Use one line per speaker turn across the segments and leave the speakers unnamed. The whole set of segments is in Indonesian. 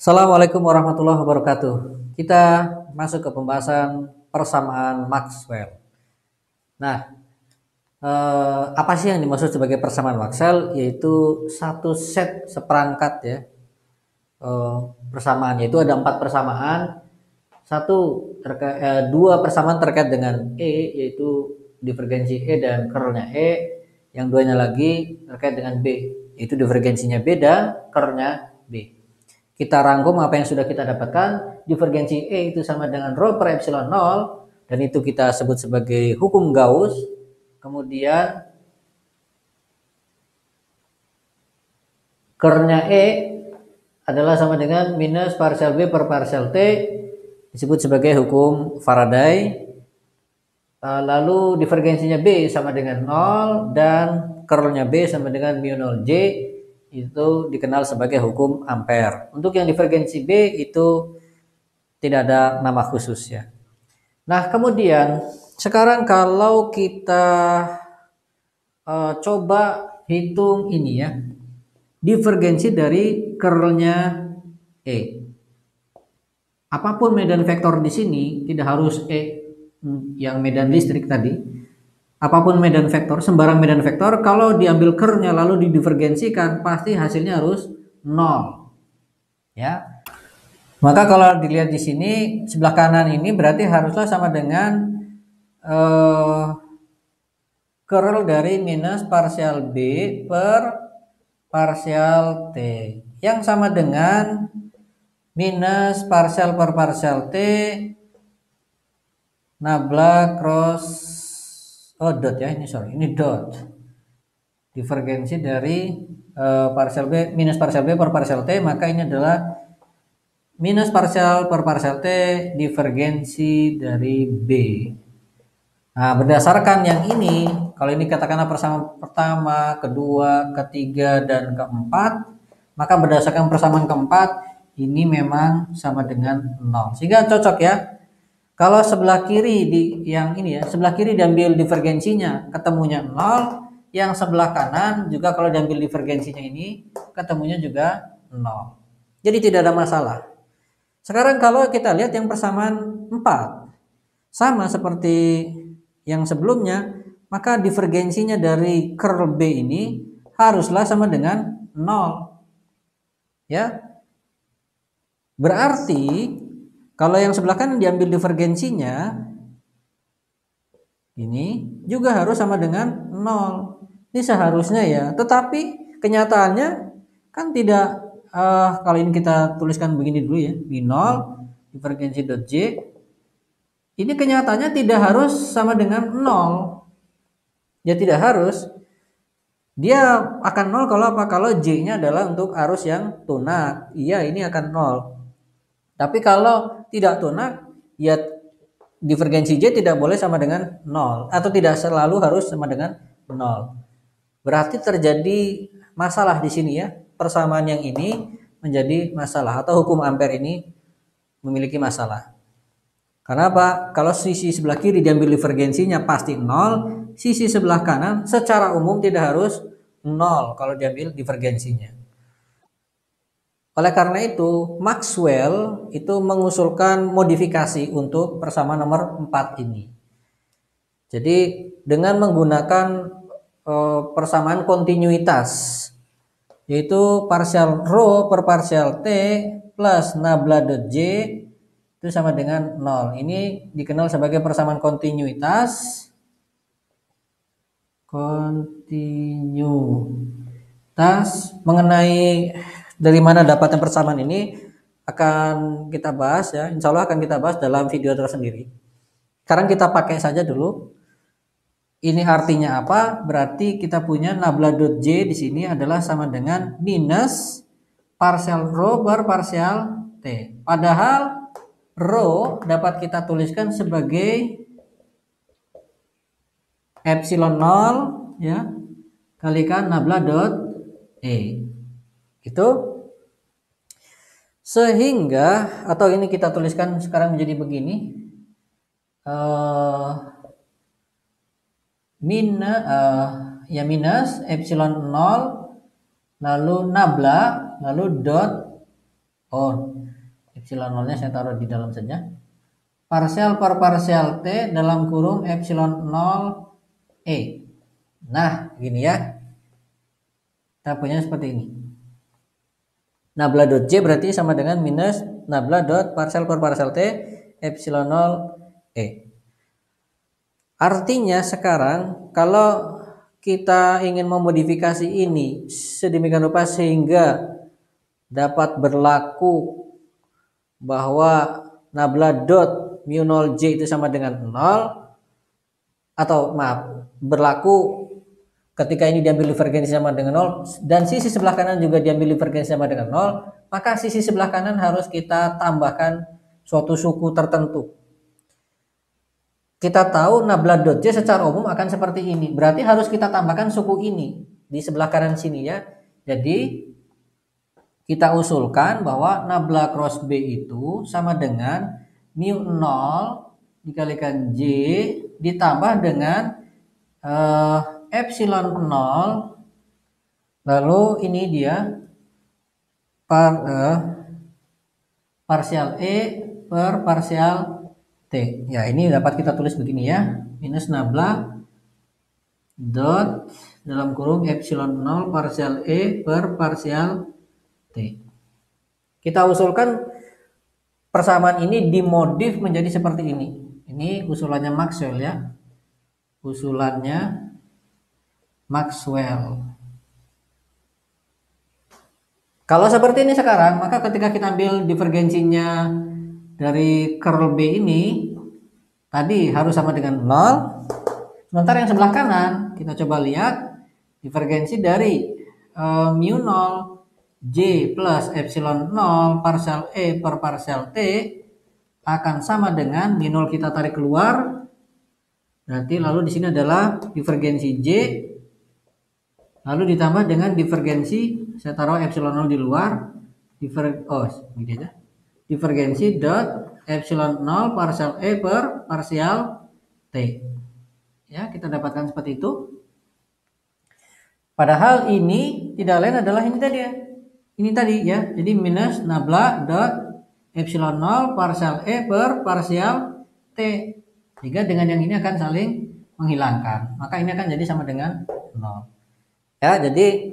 Assalamualaikum warahmatullahi wabarakatuh. Kita masuk ke pembahasan persamaan Maxwell. Nah, apa sih yang dimaksud sebagai persamaan Maxwell? Yaitu satu set seperangkat ya. Persamaan yaitu ada 4 persamaan. Dua persamaan terkait dengan E, yaitu divergensi E dan kernelnya E. Yang duanya lagi terkait dengan B, yaitu divergensinya B dan kernelnya B. Kita rangkum apa yang sudah kita dapatkan. Divergensi E itu sama dengan rho per epsilon 0, dan itu kita sebut sebagai hukum Gauss. Kemudian kernelnya E adalah sama dengan minus parsial B per parsial T, disebut sebagai hukum Faraday. Lalu divergensinya B sama dengan 0 dan kernelnya B sama dengan mu 0 J, itu dikenal sebagai hukum Ampere. Untuk yang divergensi B itu tidak ada nama khusus ya. Nah, kemudian sekarang kalau kita coba hitung ini ya, divergensi dari kernelnya E. Apapun medan vektor di sini, tidak harus E yang medan listrik tadi. Apapun medan vektor, sembarang medan vektor, kalau diambil kernelnya lalu didivergensikan, pasti hasilnya harus 0. Ya. Maka kalau dilihat di sini sebelah kanan ini berarti haruslah sama dengan kernel dari minus parsial B per parsial T, yang sama dengan minus parsial per parsial T nabla cross dot ya, ini dot divergensi dari parsial B minus parsial B per parsial T, maka ini adalah minus parsial per parsial T divergensi dari B. Nah, berdasarkan yang ini, kalau ini katakanlah persamaan pertama, kedua, ketiga, dan keempat, maka berdasarkan persamaan keempat, ini memang sama dengan 0. Sehingga cocok ya. Kalau sebelah kiri yang ini ya, sebelah kiri diambil divergensinya, ketemunya 0. Yang sebelah kanan juga kalau diambil divergensinya ini, ketemunya juga 0. Jadi tidak ada masalah. Sekarang kalau kita lihat yang persamaan 4, sama seperti yang sebelumnya, maka divergensinya dari curl B ini haruslah sama dengan 0. Ya. Berarti kalau yang sebelah kanan diambil divergensinya, ini juga harus sama dengan 0. Ini seharusnya ya, tetapi kenyataannya kan tidak. Kalau ini kita tuliskan begini dulu ya, B0 divergensi dot J. Ini kenyataannya tidak harus sama dengan 0. Ya tidak harus. Dia akan 0 kalau apa? Kalau J-nya adalah untuk arus yang tunak. Iya, ini akan 0. Tapi kalau tidak tunak, ya divergensi J tidak boleh sama dengan 0. Atau tidak selalu harus sama dengan 0. Berarti terjadi masalah di sini ya. Persamaan yang ini menjadi masalah. Atau hukum Ampere ini memiliki masalah. Karena apa? Kalau sisi sebelah kiri diambil divergensinya pasti 0, sisi sebelah kanan secara umum tidak harus 0 kalau diambil divergensinya. Oleh karena itu, Maxwell itu mengusulkan modifikasi untuk persamaan nomor 4 ini. Jadi dengan menggunakan persamaan kontinuitas, yaitu parsial rho per parsial T plus nabla dot J itu sama dengan 0. Ini dikenal sebagai persamaan kontinuitas. Mengenai dari mana dapatnya persamaan ini akan kita bahas ya. Insya Allah akan kita bahas dalam video tersendiri. Sekarang kita pakai saja dulu. Ini artinya apa? Berarti kita punya nabla dot J di sini adalah sama dengan minus parsial rho per parsial T. Padahal rho dapat kita tuliskan sebagai epsilon 0 ya kalikan nabla dot E. Gitu. Sehingga atau ini kita tuliskan sekarang menjadi begini. Minus epsilon 0 lalu nabla lalu dot Oh, epsilon nolnya saya taruh di dalam saja. Parsial per parsial T dalam kurung epsilon 0 E. Nah, gini ya. Kita punya seperti ini. Nabla dot J berarti sama dengan minus nabla dot parsial per parsial T epsilon 0 E. Artinya sekarang kalau kita ingin memodifikasi ini sedemikian rupa sehingga dapat berlaku bahwa nabla dot mu 0 J itu sama dengan 0, atau maaf, berlaku ketika ini diambil divergensi sama dengan 0 dan sisi sebelah kanan juga diambil divergensi sama dengan 0, maka sisi sebelah kanan harus kita tambahkan suatu suku tertentu. Kita tahu nabla dot J secara umum akan seperti ini. Berarti harus kita tambahkan suku ini di sebelah kanan sini ya. Jadi kita usulkan bahwa nabla cross B itu sama dengan mu 0 dikalikan J ditambah dengan epsilon 0, lalu ini dia parsial E per parsial T. Ya, ini dapat kita tulis begini ya. Minus nabla dot dalam kurung epsilon 0 parsial E per parsial T. Kita usulkan persamaan ini dimodif menjadi seperti ini. Ini usulannya Maxwell ya. Usulannya Maxwell. Kalau seperti ini sekarang, maka ketika kita ambil divergensinya dari curl B ini, tadi harus sama dengan 0. Sementara yang sebelah kanan, kita coba lihat divergensi dari mu 0 J plus epsilon 0 parsial E per parsial T akan sama dengan mu 0 kita tarik keluar. Berarti lalu di sini adalah divergensi J, lalu ditambah dengan divergensi, saya taruh epsilon 0 di luar, divergensi dot epsilon 0 parsial E per parsial T. Ya, kita dapatkan seperti itu. Padahal ini tidak lain adalah ini tadi ya. Ini tadi ya. Jadi minus nabla dot epsilon 0 parsial E per parsial T. Sehingga dengan yang ini akan saling menghilangkan. Maka ini akan jadi sama dengan 0. Ya, jadi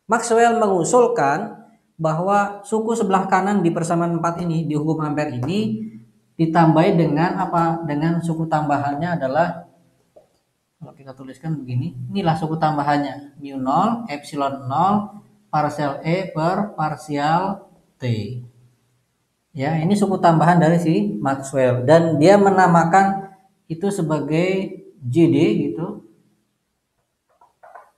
Maxwell mengusulkan bahwa suku sebelah kanan di persamaan 4 ini, di hukum Ampere ini ditambahi dengan apa? Dengan suku tambahannya adalah, kalau kita tuliskan begini, inilah suku tambahannya mu 0 epsilon 0 parsial E per parsial T. Ya, ini suku tambahan dari si Maxwell dan dia menamakan itu sebagai JD gitu.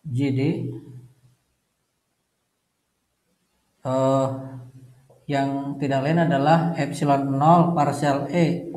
JD yang tidak lain adalah epsilon 0 parsial E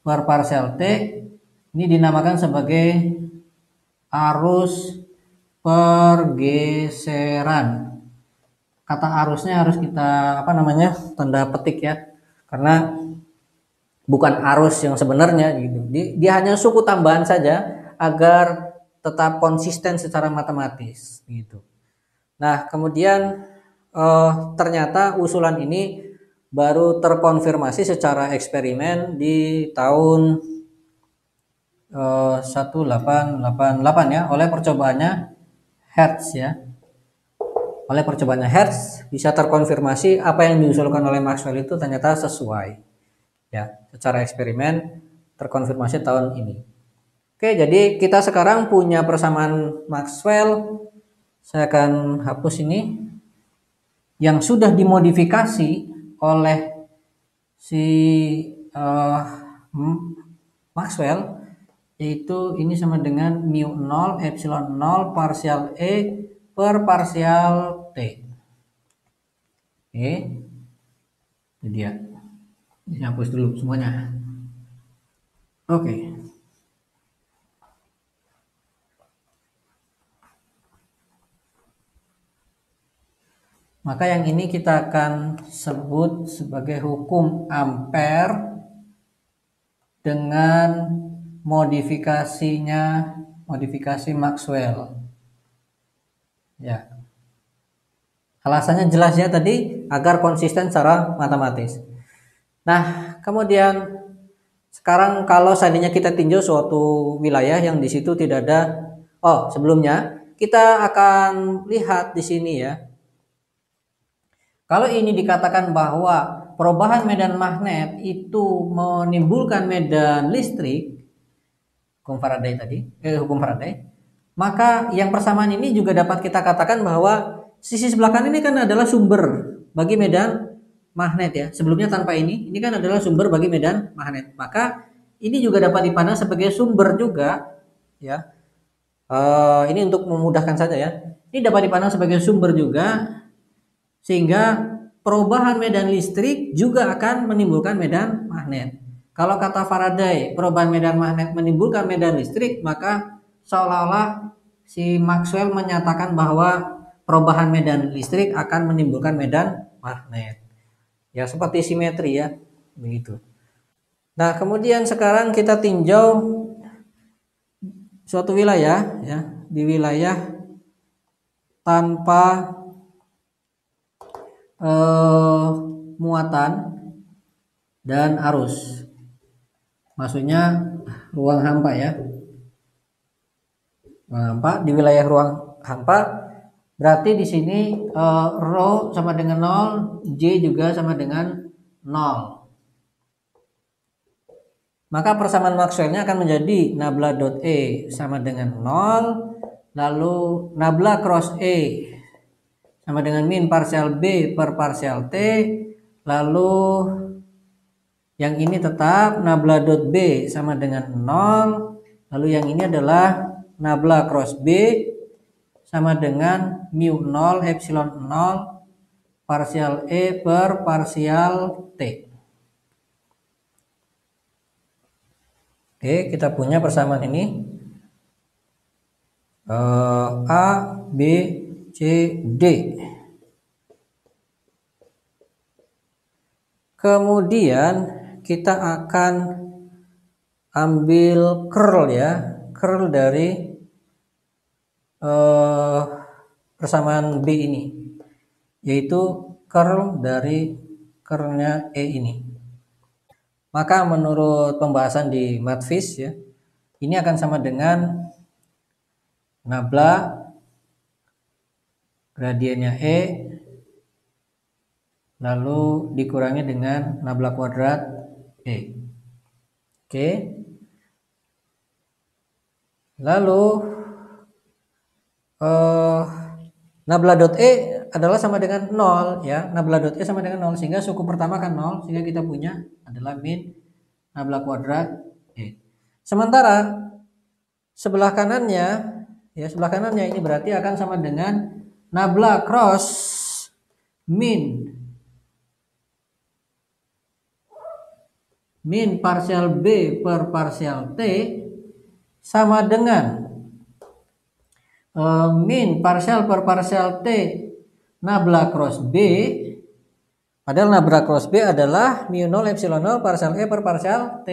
per parsial T. Ini dinamakan sebagai arus pergeseran. Kata arusnya harus kita tanda petik ya, karena bukan arus yang sebenarnya gitu. Dia hanya suku tambahan saja agar tetap konsisten secara matematis gitu. Nah, kemudian ternyata usulan ini baru terkonfirmasi secara eksperimen di tahun 1888 ya, oleh percobaannya Hertz ya. Oleh percobaannya Hertz bisa terkonfirmasi apa yang diusulkan oleh Maxwell itu ternyata sesuai. Ya, secara eksperimen terkonfirmasi tahun ini. Oke, jadi kita sekarang punya persamaan Maxwell. Saya akan hapus ini yang sudah dimodifikasi oleh si Maxwell, yaitu ini sama dengan mu 0 epsilon 0 parsial E per parsial T. Oke, itu dia. Ini hapus dulu semuanya. Oke. Maka yang ini kita akan sebut sebagai hukum Ampere dengan modifikasi Maxwell. Ya. Alasannya jelas ya tadi, agar konsisten secara matematis. Nah, kemudian sekarang kalau seandainya kita tinjau suatu wilayah yang di situ tidak ada, sebelumnya kita akan lihat di sini ya. Kalau ini dikatakan bahwa perubahan medan magnet itu menimbulkan medan listrik, hukum Faraday, maka yang persamaan ini juga dapat kita katakan bahwa sisi sebelah kanan ini kan adalah sumber bagi medan magnet ya. Sebelumnya tanpa ini kan adalah sumber bagi medan magnet. Maka ini juga dapat dipandang sebagai sumber juga ya. Ini untuk memudahkan saja ya. Ini dapat dipandang sebagai sumber juga, sehingga perubahan medan listrik juga akan menimbulkan medan magnet. Kalau kata Faraday, perubahan medan magnet menimbulkan medan listrik, maka seolah-olah si Maxwell menyatakan bahwa perubahan medan listrik akan menimbulkan medan magnet. Ya, seperti simetri ya, begitu. Nah, kemudian sekarang kita tinjau suatu wilayah ya, di wilayah tanpa muatan dan arus. Maksudnya ruang hampa ya. Ruang hampa, di wilayah ruang hampa berarti di sini rho sama dengan 0, J juga sama dengan 0. Maka persamaan Maxwell-nya akan menjadi nabla dot E sama dengan 0, lalu nabla cross E sama dengan min parsial B per parsial T, lalu yang ini tetap nabla dot B sama dengan 0, lalu yang ini adalah nabla cross B sama dengan mu 0 epsilon 0 parsial E per parsial T. Oke, kita punya persamaan ini A, B, C, D. Kemudian kita akan ambil curl ya, curl dari persamaan B ini, yaitu curl dari curlnya E ini. Maka menurut pembahasan di Mathfish ya, ini akan sama dengan nabla gradiennya E lalu dikurangi dengan nabla kuadrat E. Oke. Lalu nabla dot E adalah sama dengan 0 ya. Nabla dot E sama dengan 0 sehingga suku pertama kan 0, sehingga kita punya adalah min nabla kuadrat E. Sementara sebelah kanannya ini berarti akan sama dengan nabla cross min parsial B per parsial T sama dengan min parsial per parsial T nabla cross B, padahal nabla cross B adalah mu 0 epsilon 0 parsial E per parsial T,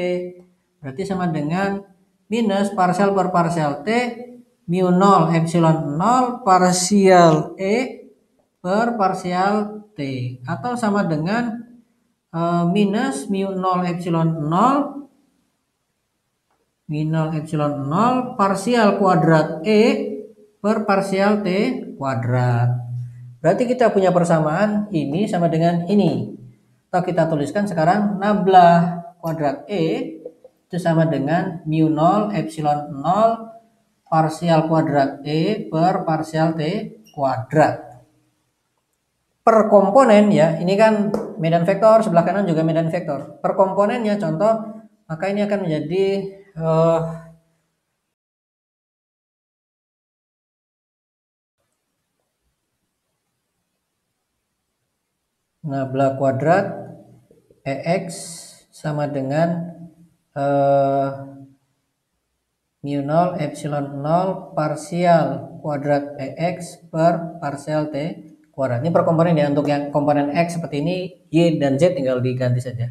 berarti sama dengan minus parsial per parsial T mu 0 epsilon 0 parsial E per parsial T, atau sama dengan minus mu 0 epsilon 0 parsial kuadrat E per parsial T kuadrat. Berarti kita punya persamaan ini sama dengan ini. Atau kita tuliskan sekarang nabla kuadrat E itu sama dengan mu 0 epsilon 0 parsial kuadrat E per parsial T kuadrat. Per komponen ya, ini kan medan vektor, sebelah kanan juga medan vektor. Per komponennya contoh, maka ini akan menjadi nabla kuadrat EX sama dengan mu 0 epsilon 0 parsial kuadrat EX per parsial T kuadrat. Ini per komponen ya, untuk yang komponen X seperti ini, Y dan Z tinggal diganti saja.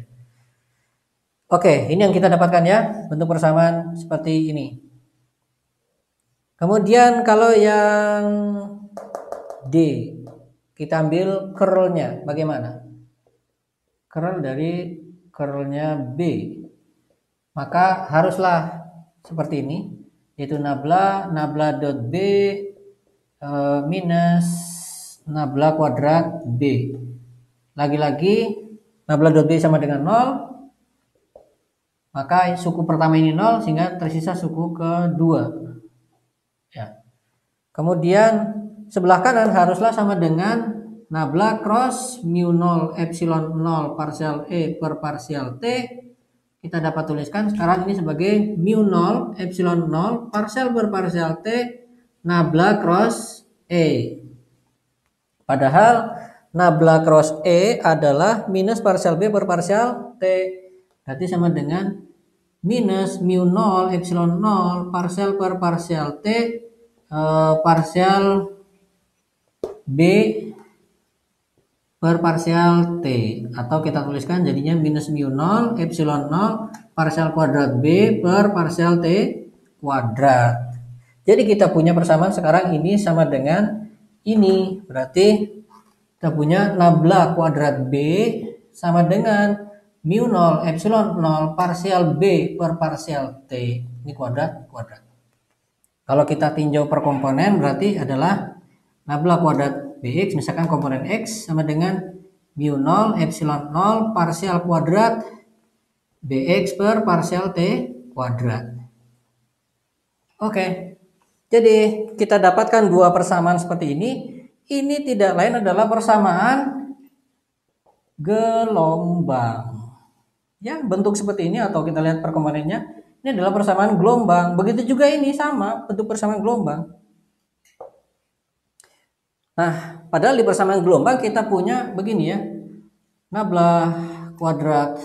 Oke, ini yang kita dapatkan ya, bentuk persamaan seperti ini. Kemudian kalau yang D, Kita ambil curlnya. Bagaimana? Curl dari curlnya B. Maka haruslah seperti ini, yaitu nabla.b minus nabla kuadrat B. Lagi-lagi nabla.b sama dengan 0, maka suku pertama ini 0 sehingga tersisa suku kedua. Ya. Kemudian sebelah kanan haruslah sama dengan nabla cross mu 0 epsilon 0 parsial E per parsial T. Kita dapat tuliskan sekarang ini sebagai mu 0 epsilon 0 parsial per parsial T nabla cross E. Padahal nabla cross E adalah minus parsial B per parsial T. Berarti sama dengan minus mu 0 epsilon 0 parsial per parsial T parsial B per parsial T. Atau kita tuliskan jadinya minus mu 0 epsilon 0 parsial kuadrat B per parsial T kuadrat. Jadi kita punya persamaan sekarang ini sama dengan ini. Berarti kita punya nabla kuadrat B sama dengan mu 0 epsilon 0 parsial B per parsial T. Ini kuadrat. Kalau kita tinjau per komponen berarti adalah nabla kuadrat Bx, misalkan komponen X sama dengan mu 0 epsilon 0 parsial kuadrat Bx per parsial T kuadrat. Oke. Jadi kita dapatkan dua persamaan seperti ini. Ini tidak lain adalah persamaan gelombang. Ya, bentuk seperti ini atau kita lihat perkomponennya. Ini adalah persamaan gelombang. Begitu juga ini sama bentuk persamaan gelombang. Nah, padahal di persamaan gelombang kita punya begini ya. Nabla kuadrat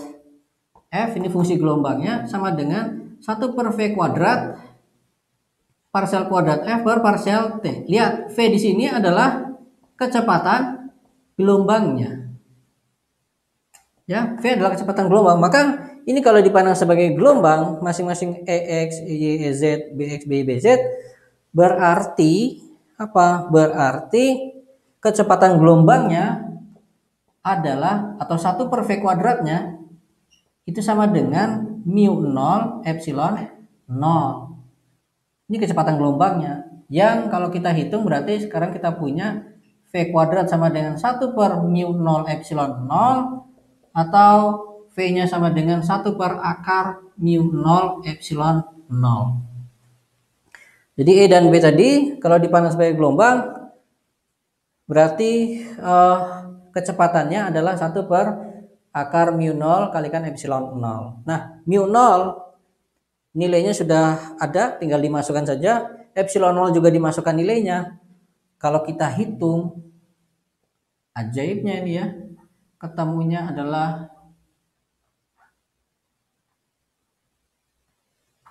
F ini fungsi gelombangnya sama dengan 1 per V kuadrat parsial kuadrat F per parsial T. Lihat, V di sini adalah kecepatan gelombangnya. Ya, V adalah kecepatan gelombang. Maka ini kalau dipandang sebagai gelombang masing-masing EX, EY, EZ, BX, BY, BZ berarti apa? Berarti kecepatan gelombangnya adalah atau 1 per V kuadratnya itu sama dengan mu 0 epsilon 0. Ini kecepatan gelombangnya. Yang kalau kita hitung berarti sekarang kita punya V kuadrat sama dengan 1 per mu 0 epsilon 0 atau V-nya sama dengan 1 per akar mu 0 epsilon 0. Jadi E dan B tadi kalau dipandang sebagai gelombang berarti kecepatannya adalah 1 per akar mu 0 kalikan epsilon 0. Nah, mu 0 nilainya sudah ada, tinggal dimasukkan saja. Epsilon 0 juga dimasukkan nilainya. Kalau kita hitung, ajaibnya ini ya, ketemunya adalah,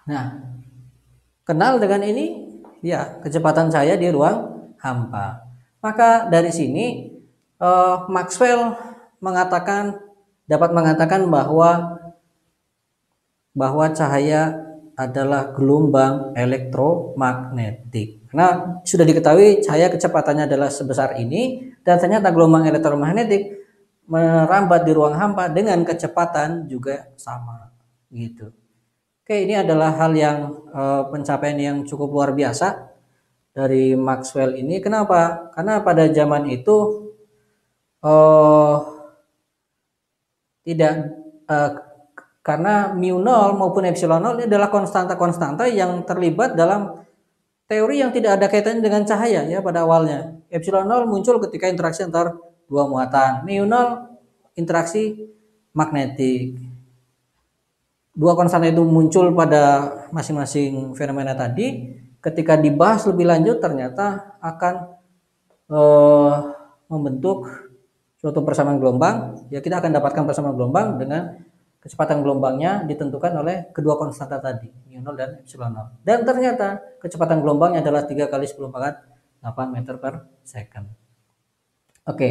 nah, kenal dengan ini, ya kecepatan saya di ruang hampa. Maka dari sini Maxwell dapat mengatakan bahwa cahaya adalah gelombang elektromagnetik. Karena sudah diketahui cahaya kecepatannya adalah sebesar ini dan ternyata gelombang elektromagnetik merambat di ruang hampa dengan kecepatan juga sama gitu. Oke, ini adalah hal yang pencapaian yang cukup luar biasa dari Maxwell ini. Kenapa? Karena pada zaman itu tidak karena mu 0 maupun epsilon 0 ini adalah konstanta-konstanta yang terlibat dalam teori yang tidak ada kaitannya dengan cahaya ya pada awalnya. Epsilon 0 muncul ketika interaksi antar dua muatan. Mu 0 interaksi magnetik. Dua konstanta itu muncul pada masing-masing fenomena tadi. Ketika dibahas lebih lanjut ternyata akan membentuk suatu persamaan gelombang. Ya kita akan dapatkan persamaan gelombang dengan kecepatan gelombangnya ditentukan oleh kedua konstanta tadi, mu 0 dan epsilon 0. Dan ternyata kecepatan gelombangnya adalah 3 kali 10 pangkat 8 meter per second. Oke,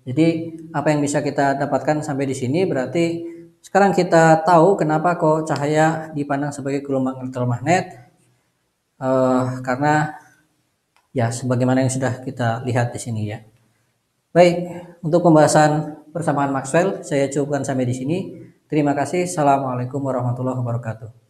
jadi apa yang bisa kita dapatkan sampai di sini berarti sekarang kita tahu kenapa kok cahaya dipandang sebagai gelombang elektromagnet, karena ya sebagaimana yang sudah kita lihat di sini ya. Baik, untuk pembahasan persamaan Maxwell saya cukupkan sampai di sini. Terima kasih. Assalamualaikum warahmatullahi wabarakatuh.